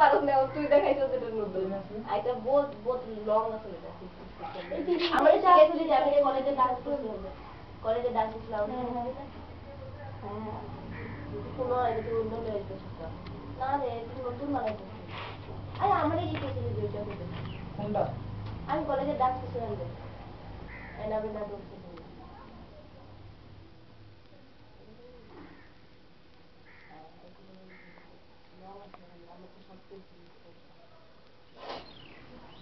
পারো না তুই দেখাইছো যেটা নতুন এটা বহুত লং আছে এটা আমরা শিখেছি যে আমি কলেজে ডান্স করছিলাম কলেজে ডান্স করছিলাম হ্যাঁ কোনো এটা তো অন্য লেভেল সেটা না রে এটা নতুন বানাইছো আরে আমারই শিখেছি দুইটা করে কোনটা আমি কলেজে ডান্স করছিলাম রে এনা বিনা করছিলাম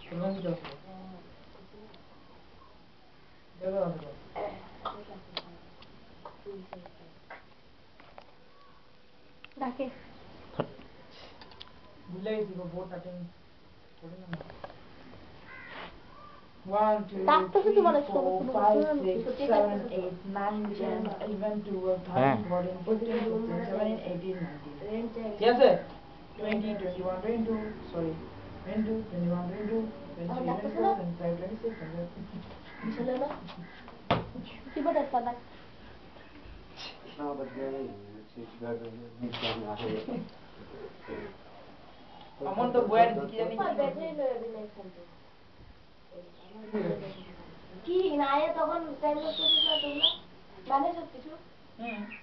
তোমার কি দরকার দেখো ডাকে ভুলে গেছি বোর্ড অ্যাটেন্ড করি না 1 2 3 4 5 6 7 8 9 10 11 12 13 14 15 16 17 18 19 ঠিক আছে 20 21 22 sorry 22 21 22 23 24 25 26 চলে না কি বড় সাদা না বদলে শিশবার নিজাম আছে আমার তো বয়ার কি জানি কি না আয়া তখন টাইম লস করছিস না তোমরা মানে সব কিছু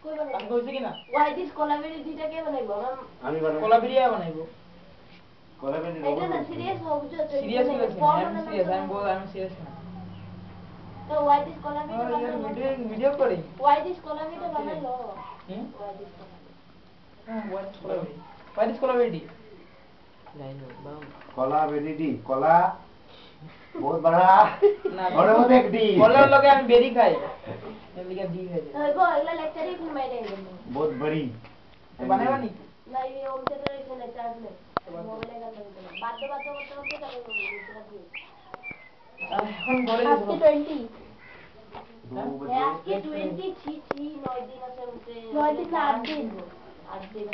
কই বানাই আমি কইছি কি না ওয়াই দিস কোলাবেরি দিটা কে বানাইবো আমি বানাবো কোলাবেরিয়া বানাইবো কোলাবেরি এটা না সিরিয়াস হও বুঝছো সিরিয়াস বলছি আমি সিরিয়াস আমি সিরিয়াস না তো ওয়াই দিস কোলাবেরি আর यार ভিডিও করি ওয়াই দিস কোলাবেরি বানাইলো হুম ওয়াই দিস কোলাবেরি হ্যাঁ what is Kolaveri Kolaveri Cola बहुत बड़ा না और वो देख डी কলার লগে আমি বেরি খাই এর লিগে ডি খাই গো এগুলা লেকচারই কি মাইরে গেল बहुत बड़ी বানাইবানি না এই ওম থেকে এখানে চার্জ নেই মোবাইলে গান করতে বাদ করতে তাকে এখন ঘরে আজকে 20 दो बजे আজকে 20 ছি 9 দিন আছে 9 দিন না 8 দিন 8 দিন